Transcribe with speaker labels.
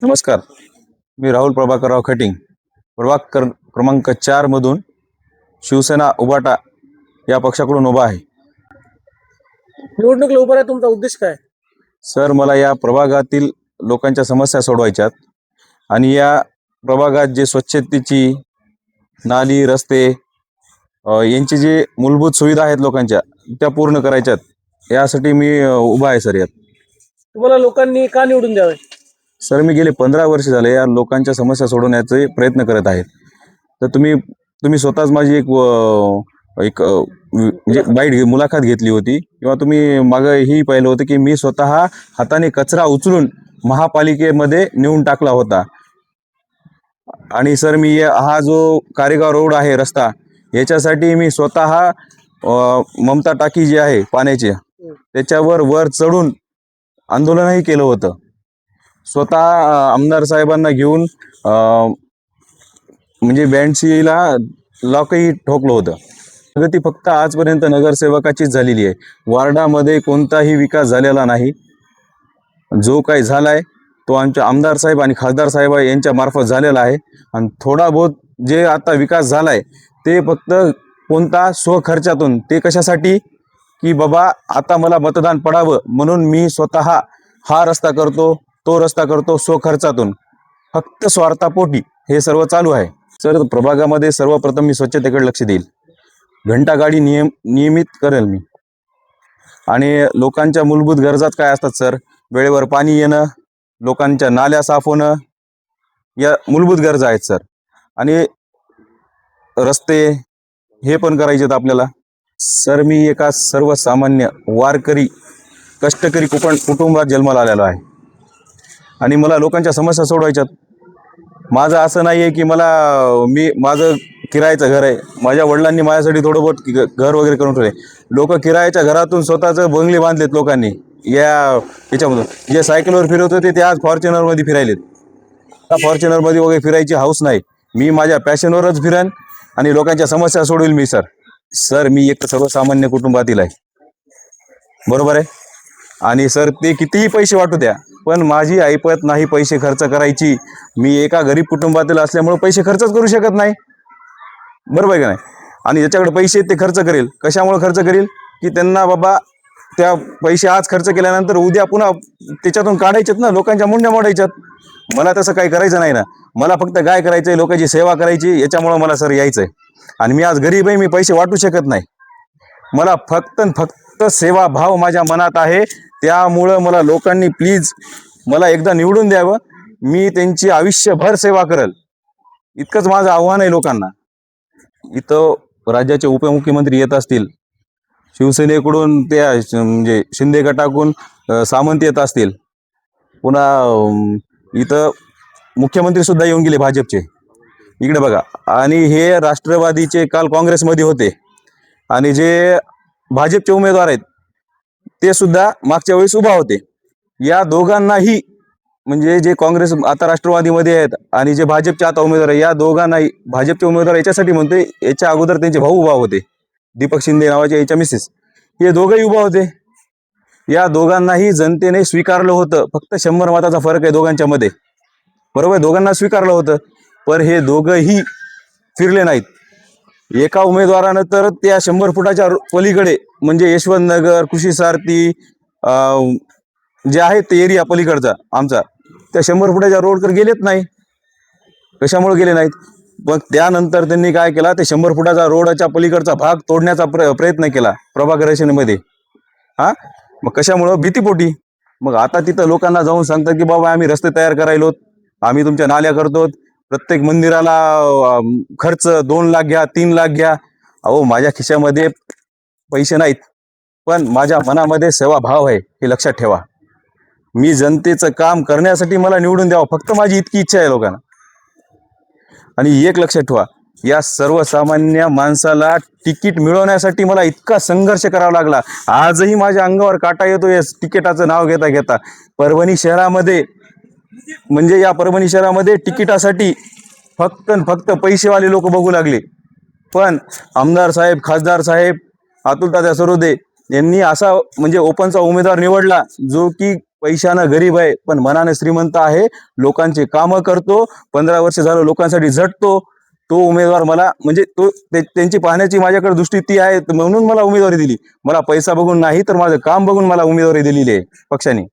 Speaker 1: नमस्कार. मी राहुल प्रभाकरराव खटिंग, प्रभाग क्रमांक 4 मधून शिवसेना उभाटा या पक्षाकडून उभा आहे.
Speaker 2: निवडणुकीला उभा आहे, तुमचा उद्देश काय?
Speaker 1: सर, मला या प्रभागातील लोकांच्या समस्या सोडवायच्यात आणि या प्रभागात जे स्वच्छतेची नाली, रस्ते यांची जे मूलभूत सुविधा आहेत लोकांच्या, त्या पूर्ण करायच्यात. यासाठी मी उभा आहे सर यात.
Speaker 2: तुम्हाला लोकांनी का निवडून द्यावे?
Speaker 1: सर, मी गेले 15 वर्ष झाले या लोकांच्या समस्या सोडवण्याचे प्रयत्न करत आहेत. तर तुम्ही स्वतःच माझी म्हणजे मुलाखत घेतली होती किंवा तुम्ही मागं ही पाहिलं होतं की मी स्वतः हाताने कचरा उचलून महापालिकेमध्ये नेऊन टाकला होता. आणि सर, मी हा जो कारेगाव रोड आहे रस्ता, याच्यासाठी मी स्वतः ममता टाकी जी आहे पाण्याची, त्याच्यावर वर चढून आंदोलनही केलं होतं. स्वतः आमदार साहेबांना घेऊन म्हणजे 82ला लॉकही ठोकलं होतं. प्रगती फक्त आजपर्यंत नगरसेवकाचीच झालेली आहे. वार्डामध्ये कोणताही विकास झालेला नाही. जो काही झालाय तो आमच्या आमदार साहेब आणि खासदार साहेब यांच्या मार्फत झालेला आहे. आणि थोडा बहुत जे आता विकास झालाय ते फक्त कोणता स्वखर्चातून. ते कशासाठी की बाबा आता मला मतदान पडावं म्हणून मी स्वतः हा रस्ता करतो, तो रस्ता करतो, स्वखर्चातून, फक्त स्वार्थापोटी हे सर्व चालू आहे. सर, प्रभागामध्ये सर्वप्रथम मी स्वच्छतेकडे लक्ष देईल. घंटागाडी नियमित करेल मी. आणि लोकांच्या मूलभूत गरजात काय असतात सर? वेळेवर पाणी येणं, लोकांच्या नाल्या साफ होणं, या मूलभूत गरजा आहेत सर. आणि रस्ते हे पण करायचे आहेत आपल्याला. सर, मी एका सर्वसामान्य वारकरी कष्टकरी कुटुंबात जन्माला आलेलो आहे आणि मला लोकांच्या समस्या सोडवायच्यात. माझं असं नाही आहे की माझं किरायाचं घर आहे. माझ्या वडिलांनी माझ्यासाठी थोडं बहुत घर वगैरे करून ठेवले. लोक किरायाच्या घरातून स्वतःचं बंगले बांधलेत लोकांनी. याच्यामधून जे सायकलवर फिरत होते ते आज फॉर्च्युनरमध्ये फिरायलेत. त्या फॉर्च्युनरमध्ये वगैरे फिरायची हौस नाही. मी माझ्या पॅशनवरच फिरेन आणि लोकांच्या समस्या सोडवेल मी सर. सर, मी एक सर्वसामान्य कुटुंबातील आहे, बरोबर आहे. आणि सर, ते कितीही पैसे वाटू द्या, पण माझी ऐपत नाही पैसे खर्च करायची. मी एका गरीब कुटुंबातील असल्यामुळे पैसे खर्चच करू शकत नाही, बरोबर आहे का नाही. आणि ज्याच्याकडे पैसे ते खर्च करेल. कशामुळे खर्च करेल की त्यांना बाबा त्या पैसे आज खर्च केल्यानंतर उद्या पुन्हा त्याच्यातून काढायचेत ना, लोकांच्या मुंड्या मोडायच्यात. मला तसं काही करायचं नाही ना. मला फक्त काय करायचंय, लोकांची सेवा करायची. याच्यामुळं मला सर यायचंय. आणि मी आज गरीब आहे, मी पैसे वाटू शकत नाही. मला फक्त सेवाभाव माझ्या मनात आहे. त्यामुळं मला लोकांनी प्लीज मला एकदा निवडून द्यावं. मी त्यांची आयुष्यभर सेवा करेल, इतकंच माझं आव्हान आहे लोकांना. इथं राज्याचे उपमुख्यमंत्री येत असतील, शिवसेनेकडून त्या म्हणजे शिंदे गटाकडून सामंत येत असतील, पुन्हा इथं मुख्यमंत्री सुद्धा येऊन गेले भाजपचे, इकडे बघा. आणि हे राष्ट्रवादीचे काल काँग्रेसमध्ये होते. आणि जे भाजपचे उमेदवार आहेत ते सुद्धा मागच्या वेळेस उभा होते. या दोघांनाही, म्हणजे जे काँग्रेस आता राष्ट्रवादीमध्ये आहेत आणि जे भाजपचे आता उमेदवार आहे, या दोघांनाही, भाजपचे उमेदवार याच्यासाठी म्हणते, याच्या अगोदर त्यांचे भाऊ उभा होते, दीपक शिंदे नावाचे, याच्या मिसेस, हे दोघंही उभा होते. या दोघांनाही जनतेने स्वीकारलं होतं. फक्त 100 मताचा फरक आहे दोघांच्या मध्ये, बरोबर. दोघांना स्वीकारलं होतं, पण हे दोघंही फिरले नाहीत. एका उमेदवारानं तर त्या 100 फुटाच्या पलीकडे, म्हणजे यशवंत नगर, कृषी सारथी जे आहे ते एरिया पलीकडचा आमचा, त्या 100 फुटाच्या रोडकडे गेलेत नाही. कशामुळे गेले नाहीत? मग त्यानंतर त्यांनी काय केला, ते 100 फुटाचा रोडच्या पलीकडचा भाग तोडण्याचा प्रयत्न केला प्रभाग रचनेमध्ये. हा, मग कशामुळं? भीतीपोटी. मग आता तिथं लोकांना जाऊन सांगतात की बाबा आम्ही रस्ते तयार करायलोत, आम्ही तुमच्या नाल्या करतो, प्रत्येक मंदिराला खर्च 2 लाख घ्या, 3 लाख घ्या. अहो, माझ्या खिशामध्ये पैसे नाहीत, पण माझ्या मनामध्ये सेवाभाव आहे, हे लक्षात ठेवा. मी जनतेचं काम करण्यासाठी मला निवडून द्यावं, फक्त माझी इतकी इच्छा आहे लोकांना. आणि एक लक्षात ठेवा, या सर्वसामान्य माणसाला तिकीट मिळवण्यासाठी मला इतका संघर्ष करावा लागला. आजही माझ्या अंगावर काटा येतो या तिकिटाचं नाव घेता घेता. परभणी शहरामध्ये, म्हणजे या परभणी शहरामध्ये तिकिटासाठी फक्त पैसेवाले लोक बघू लागले. पण आमदार साहेब, खासदार साहेब, अतुलदादा सरोदे यांनी असा म्हणजे ओपनचा उमेदवार निवडला जो की पैशानं गरीब आहे पण मनाने श्रीमंत आहे. लोकांचे कामं करतो, 15 वर्ष झालं लोकांसाठी झटतो. तो उमेदवार मला म्हणजे त्यांची पाहण्याची माझ्याकडे दृष्टी ती आहे म्हणून मला उमेदवारी दिली. मला पैसा बघून नाही तर माझं काम बघून मला उमेदवारी दिलेली आहे पक्षाने.